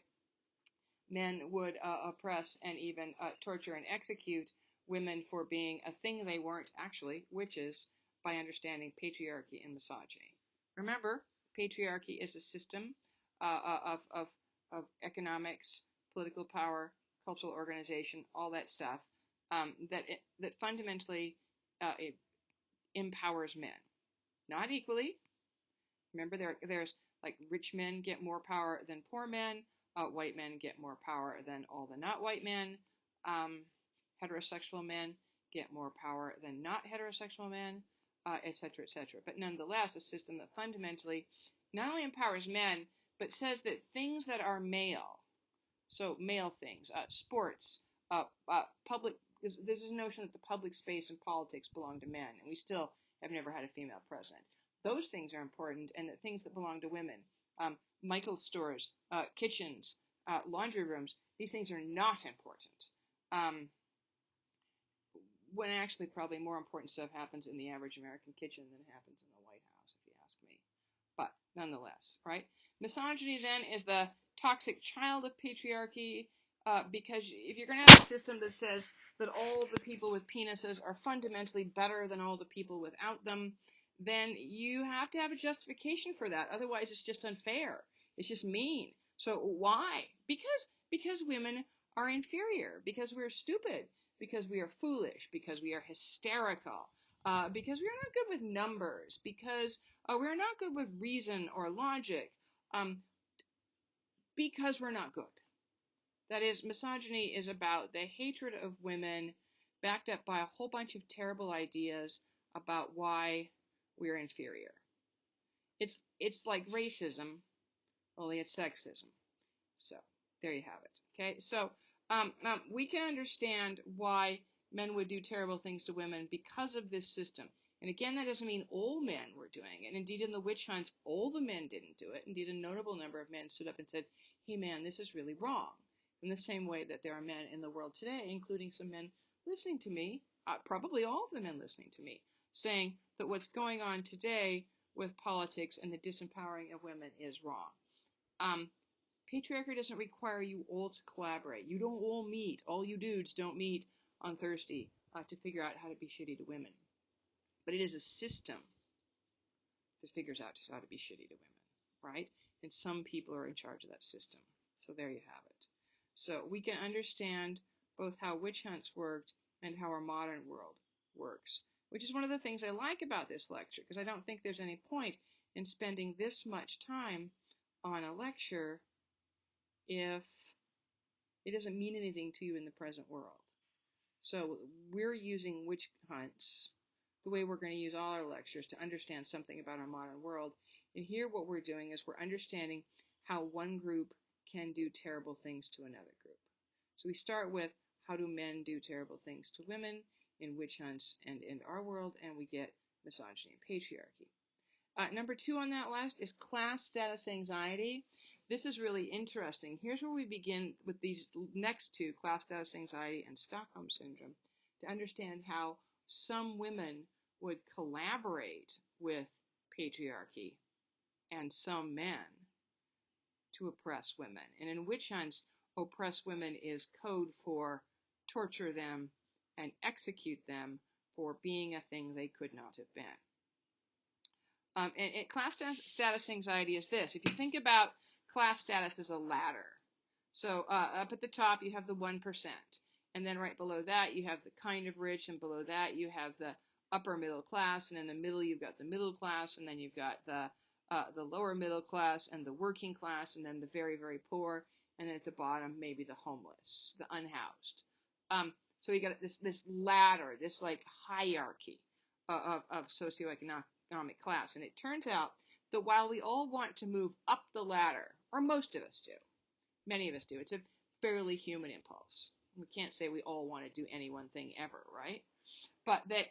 men would oppress and even torture and execute women for being a thing they weren't actually, which is by understanding patriarchy and misogyny. Remember, patriarchy is a system of economics, political power, cultural organization, all that stuff that fundamentally it empowers men, not equally. Remember, there's like rich men get more power than poor men. White men get more power than all the not white men. Heterosexual men get more power than not heterosexual men, etc., etc. But nonetheless, a system that fundamentally not only empowers men, but says that things that are male, so male things, sports, public, there's a notion that the public space and politics belong to men, and we still have never had a female president. Those things are important, and the things that belong to women, Michael's stores, kitchens, laundry rooms, these things are not important. When actually probably more important stuff happens in the average American kitchen than happens in the White House, if you ask me. But nonetheless, right? Misogyny then is the toxic child of patriarchy, because if you're going to have a system that says that all the people with penises are fundamentally better than all the people without them, then you have to have a justification for that. Otherwise, it's just unfair. It's just mean. So why? Because women are inferior, because we're stupid, because we are foolish, because we are hysterical, because we are not good with numbers, because we're not good with reason or logic, because we're not good. That is, misogyny is about the hatred of women backed up by a whole bunch of terrible ideas about why we're inferior. It's like racism, only it's sexism. So there you have it. Okay, so we can understand why men would do terrible things to women because of this system. And again, that doesn't mean all men were doing it. Indeed, in the witch hunts, all the men didn't do it. Indeed, a notable number of men stood up and said, hey man, this is really wrong. In the same way that there are men in the world today, including some men listening to me, probably all of the men listening to me, saying that what's going on today with politics and the disempowering of women is wrong. Patriarchy doesn't require you all to collaborate. You don't all meet. All you dudes don't meet on Thursday to figure out how to be shitty to women. But it is a system that figures out how to be shitty to women, right? And some people are in charge of that system. So there you have it. So we can understand both how witch hunts worked and how our modern world works, which is one of the things I like about this lecture, because I don't think there's any point in spending this much time on a lecture if it doesn't mean anything to you in the present world. So we're using witch hunts, the way we're going to use all our lectures to understand something about our modern world. And here what we're doing is we're understanding how one group can do terrible things to another group. So we start with how do men do terrible things to women in witch hunts and in our world, and we get misogyny and patriarchy. Number 2 on that list is class status anxiety. This is really interesting. Here's where we begin with these next two, class status anxiety and Stockholm syndrome, to understand how some women would collaborate with patriarchy and some men to oppress women. And in witch hunts, oppress women is code for torture them and execute them for being a thing they could not have been. And class status anxiety is this. If you think about class status as a ladder, so up at the top you have the 1%, and then right below that you have the kind of rich, and below that you have the upper middle class, and in the middle you've got the middle class, and then you've got the lower middle class and the working class, and then the very, very poor, and then at the bottom maybe the homeless, the unhoused. So you got this ladder, this like hierarchy of socioeconomic class. And it turns out that while we all want to move up the ladder, or most of us do, many of us do, it's a fairly human impulse. We can't say we all want to do any one thing ever, right? But that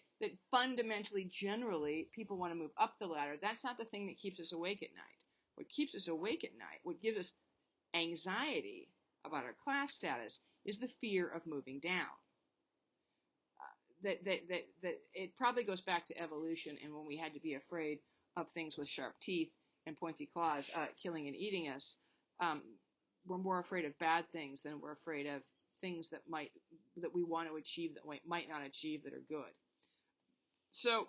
fundamentally, generally, people want to move up the ladder. That's not the thing that keeps us awake at night. What keeps us awake at night, what gives us anxiety about our class status, is the fear of moving down. That it probably goes back to evolution, and when we had to be afraid of things with sharp teeth and pointy claws killing and eating us. We're more afraid of bad things than we're afraid of things that we want to achieve that we might not achieve that are good. So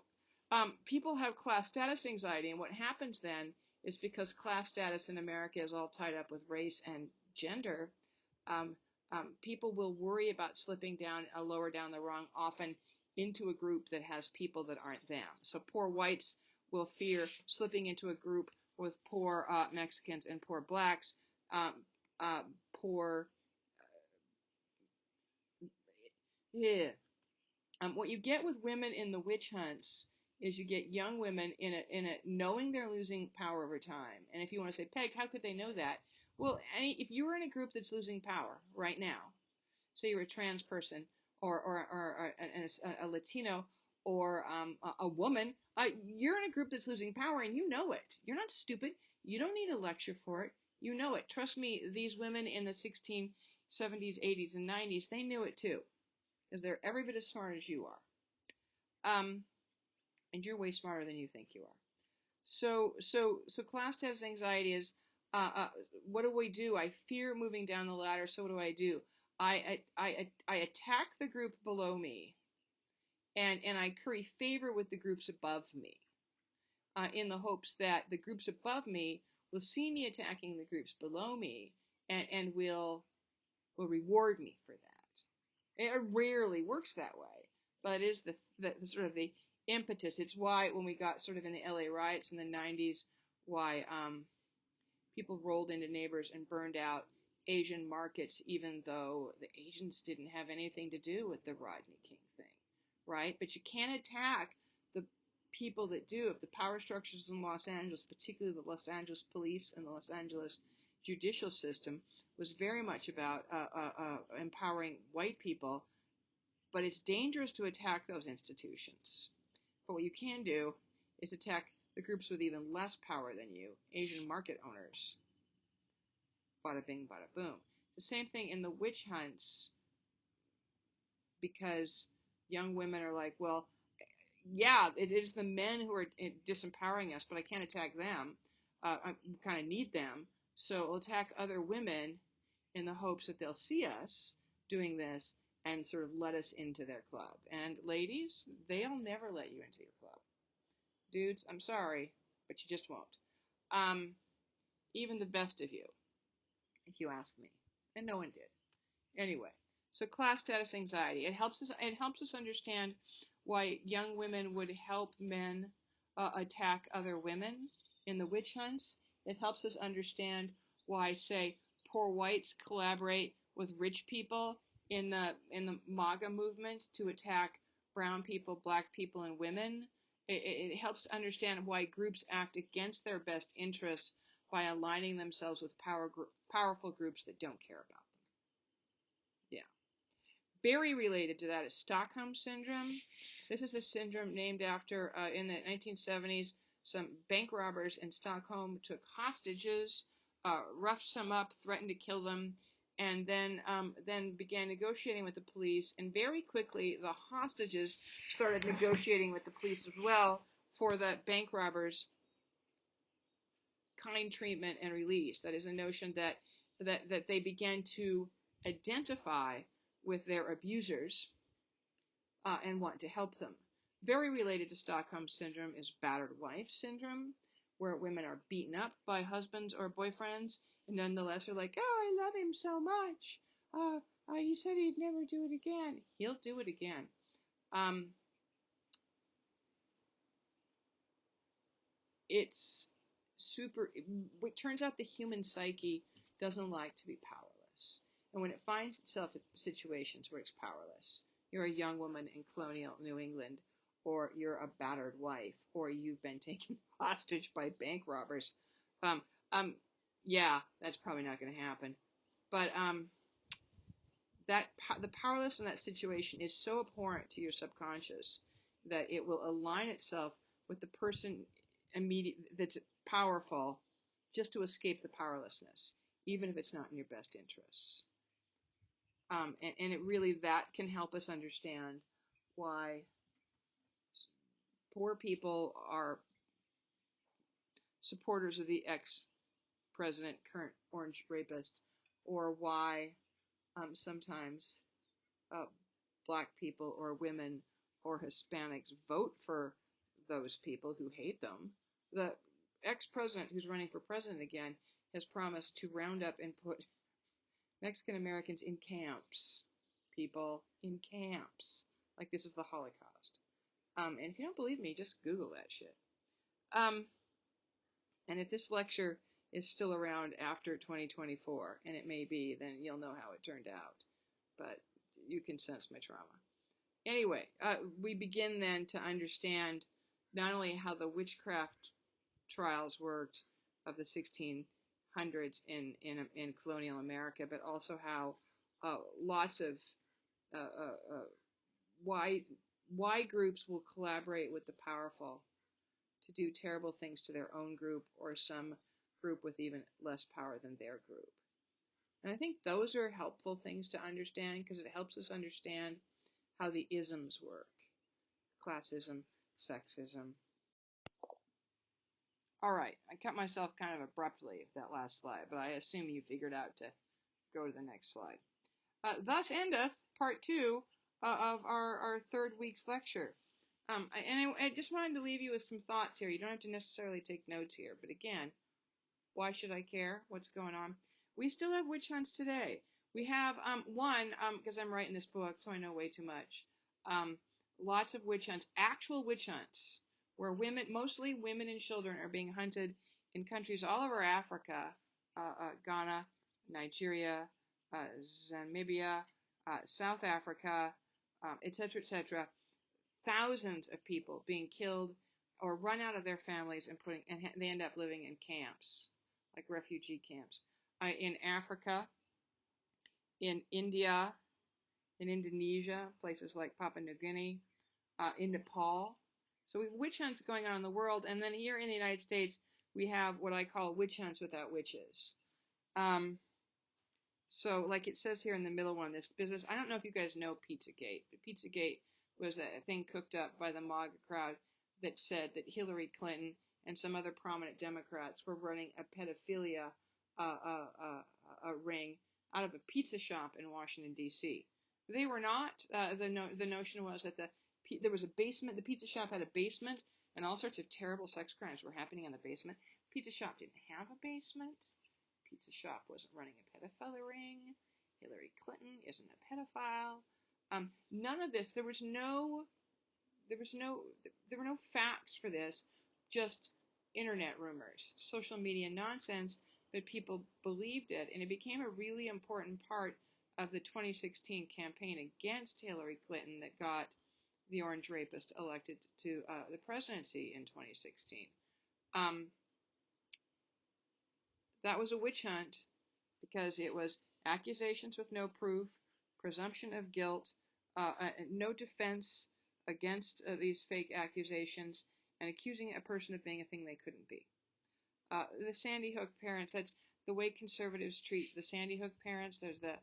people have class status anxiety, and what happens then is because class status in America is all tied up with race and gender, people will worry about slipping down lower down the rung, often into a group that has people that aren't them. So poor whites will fear slipping into a group with poor Mexicans and poor blacks, what you get with women in the witch hunts is you get young women in a knowing they're losing power over time. And if you want to say, Peg, how could they know that? Well, if you were in a group that's losing power right now, say you're a trans person or a Latino or a woman, you're in a group that's losing power and you know it. You're not stupid. You don't need a lecture for it. You know it. Trust me, these women in the 1670s, 80s, and 90s, they knew it too, because they're every bit as smart as you are. And you're way smarter than you think you are. So class status anxiety is, what do? I fear moving down the ladder, so what do? I attack the group below me, and I curry favor with the groups above me, in the hopes that the groups above me will see me attacking the groups below me, and will reward me for that. It rarely works that way, but it is the sort of the impetus. It's why when we got sort of in the LA riots in the 90s, why people rolled into neighbors and burned out Asian markets, even though the Asians didn't have anything to do with the Rodney King thing, right? But you can't attack the people that do. If the power structures in Los Angeles, particularly the Los Angeles police and the Los Angeles judicial system, was very much about empowering white people, but it's dangerous to attack those institutions. But what you can do is attack the groups with even less power than you, Asian market owners. Bada bing, bada boom. The same thing in the witch hunts, because young women are like, well, yeah, it is the men who are disempowering us, but I can't attack them. I kind of need them. So I'll attack other women in the hopes that they'll see us doing this and sort of let us into their club. And ladies, they'll never let you into your club. Dudes, I'm sorry, but you just won't. Even the best of you, if you ask me. And no one did. Anyway, so class status anxiety. It helps us understand why young women would help men attack other women in the witch hunts. It helps us understand why, say, poor whites collaborate with rich people in the MAGA movement to attack brown people, black people, and women. It helps understand why groups act against their best interests by aligning themselves with powerful groups that don't care about them. Yeah. Very related to that is Stockholm Syndrome. This is a syndrome named after, in the 1970s, some bank robbers in Stockholm took hostages, roughed some up, threatened to kill them, and then began negotiating with the police. And very quickly, the hostages started negotiating with the police as well for the bank robbers' kind treatment and release. That is a notion that they began to identify with their abusers and want to help them. Very related to Stockholm Syndrome is battered wife syndrome, where women are beaten up by husbands or boyfriends, and nonetheless are like, oh, I love him so much. He said he'd never do it again. He'll do it again. It's super. It turns out the human psyche doesn't like to be powerless. And when it finds itself in situations where it's powerless, you're a young woman in colonial New England, or you're a battered wife, or you've been taken hostage by bank robbers, yeah, that's probably not going to happen. But the powerlessness in that situation is so abhorrent to your subconscious that it will align itself with the person that's powerful just to escape the powerlessness, even if it's not in your best interests. And it really, that can help us understand why poor people are supporters of the ex-president, current orange rapist, or why sometimes black people or women or Hispanics vote for those people who hate them. The ex-president who's running for president again has promised to round up and put Mexican Americans in camps. People in camps. Like this is the Holocaust. And if you don't believe me, just Google that shit. And if this lecture is still around after 2024, and it may be, then you'll know how it turned out. But you can sense my trauma. Anyway, we begin then to understand not only how the witchcraft trials worked of the 1600s in colonial America, but also how lots of why groups will collaborate with the powerful to do terrible things to their own group or some group with even less power than their group. And I think those are helpful things to understand because it helps us understand how the isms work. Classism, sexism. All right, I cut myself kind of abruptly with that last slide, but I assume you figured out to go to the next slide. Thus endeth part 2 of our third week's lecture. I just wanted to leave you with some thoughts here. You don't have to necessarily take notes here, but again, why should I care? What's going on? We still have witch hunts today. We have one, because I'm writing this book, so I know way too much. Lots of witch hunts, actual witch hunts, where women, mostly women and children, are being hunted in countries all over Africa, Ghana, Nigeria, Namibia, South Africa, etc., etc. Thousands of people being killed or run out of their families and they end up living in camps, like refugee camps, in Africa, in India, in Indonesia, places like Papua New Guinea, in Nepal. So we have witch hunts going on in the world, and then here in the United States, we have what I call witch hunts without witches. So like it says here in the middle one, this business, I don't know if you guys know Pizzagate, but Pizzagate was a thing cooked up by the MAGA crowd that said that Hillary Clinton and some other prominent Democrats were running a pedophilia ring out of a pizza shop in Washington, D.C. They were not. The notion was that there was a basement. The pizza shop had a basement, and all sorts of terrible sex crimes were happening in the basement. Pizza shop didn't have a basement. Pizza shop wasn't running a pedophilia ring. Hillary Clinton isn't a pedophile. None of this. There were no facts for this. Just internet rumors, social media nonsense, but people believed it, and it became a really important part of the 2016 campaign against Hillary Clinton that got the orange rapist elected to the presidency in 2016. Um, that was a witch hunt because it was accusations with no proof, presumption of guilt, no defense against these fake accusations, and accusing a person of being a thing they couldn't be. The Sandy Hook parents, that's the way conservatives treat the Sandy Hook parents. There's the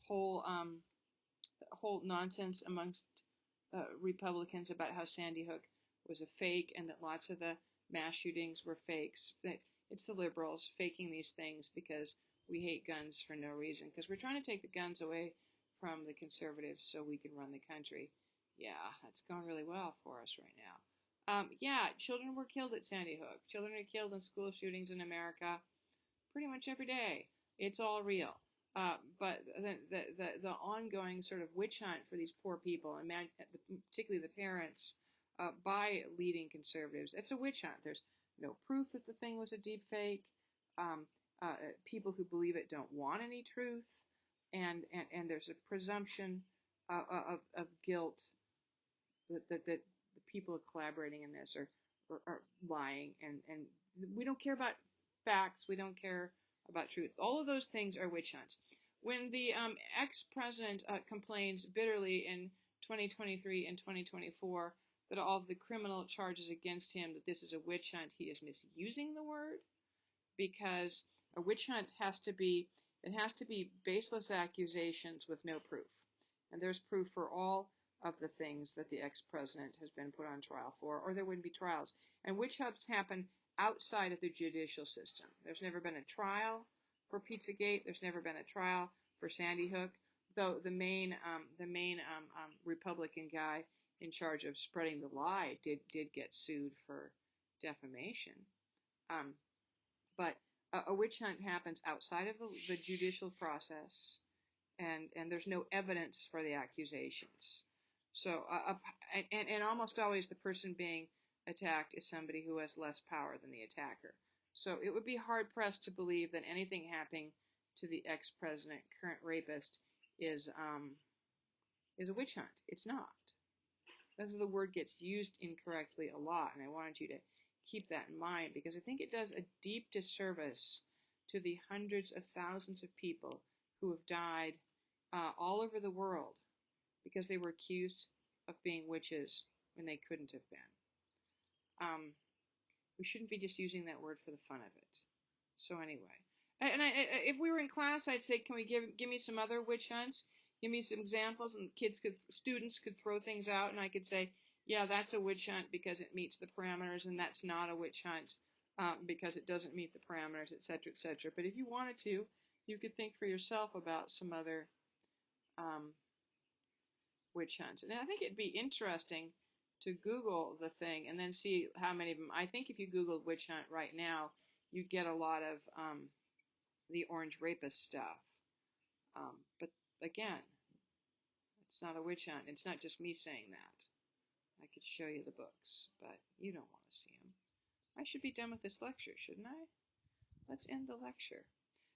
whole nonsense amongst Republicans about how Sandy Hook was a fake and that lots of the mass shootings were fakes. That it's the liberals faking these things because we hate guns for no reason. Because we're trying to take the guns away from the conservatives so we can run the country. Yeah, that's going really well for us right now. Yeah, children were killed at Sandy Hook. Children are killed in school shootings in America pretty much every day. It's all real. But the ongoing sort of witch hunt for these poor people, and particularly the parents, by leading conservatives, it's a witch hunt. There's no proof that the thing was a deep fake. Um, People who believe it don't want any truth, and there's a presumption of guilt that the people collaborating in this are lying, and we don't care about facts. We don't care about truth. All of those things are witch hunts. When the ex-president complains bitterly in 2023 and 2024 that all of the criminal charges against him, that this is a witch hunt, he is misusing the word, because a witch hunt has to be baseless accusations with no proof. And there's proof for all of the things that the ex-president has been put on trial for, or there wouldn't be trials. And witch hunts happen outside of the judicial system. There's never been a trial for Pizzagate. There's never been a trial for Sandy Hook, though the main Republican guy in charge of spreading the lie did get sued for defamation. But a witch hunt happens outside of the judicial process, and there's no evidence for the accusations. So, and almost always the person being attacked is somebody who has less power than the attacker. So it would be hard pressed to believe that anything happening to the ex-president, current rapist, is a witch hunt. It's not. Because the word gets used incorrectly a lot, and I wanted you to keep that in mind because I think it does a deep disservice to the hundreds of thousands of people who have died all over the world because they were accused of being witches when they couldn't have been. We shouldn't be just using that word for the fun of it. So anyway, and if we were in class, I'd say, can we give me some other witch hunts? Give me some examples, and students could throw things out, and I could say, yeah, that's a witch hunt because it meets the parameters, and that's not a witch hunt because it doesn't meet the parameters, et cetera, et cetera. But if you wanted to, you could think for yourself about some other witch hunts. And I think it'd be interesting to Google the thing and then see how many of them. I think if you Googled witch hunt right now, you'd get a lot of the orange rapist stuff. But again, it's not a witch hunt. It's not just me saying that. I could show you the books, but you don't want to see them. I should be done with this lecture, shouldn't I? Let's end the lecture.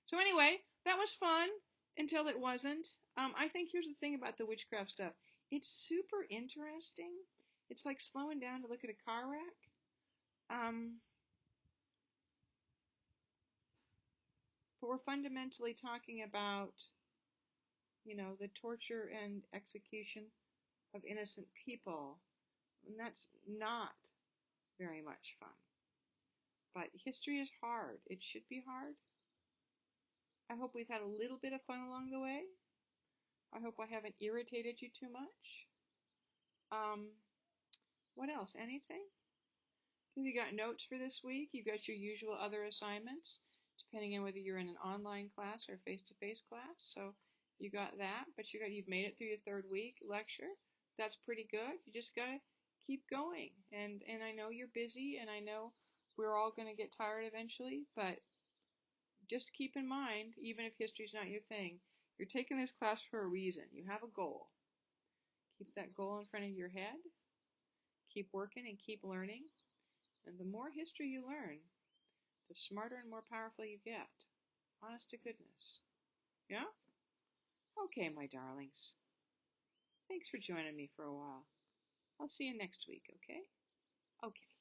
So anyway, that was fun until it wasn't. I think here's the thing about the witchcraft stuff. It's super interesting. It's like slowing down to look at a car wreck. But we're fundamentally talking about, the torture and execution of innocent people. And that's not very much fun. But history is hard. It should be hard. I hope we've had a little bit of fun along the way. I hope I haven't irritated you too much. What else? Anything? Have you got notes for this week? You've got your usual other assignments, depending on whether you're in an online class or face-to-face class. So you got that, but you've made it through your third week lecture. That's pretty good. You just gotta keep going. And I know you're busy, and I know we're all gonna get tired eventually, but just keep in mind, even if history's not your thing, you're taking this class for a reason. You have a goal. Keep that goal in front of your head. Keep working and keep learning. And the more history you learn, the smarter and more powerful you get. Honest to goodness. Yeah? Okay, my darlings. Thanks for joining me for a while. I'll see you next week, okay? Okay.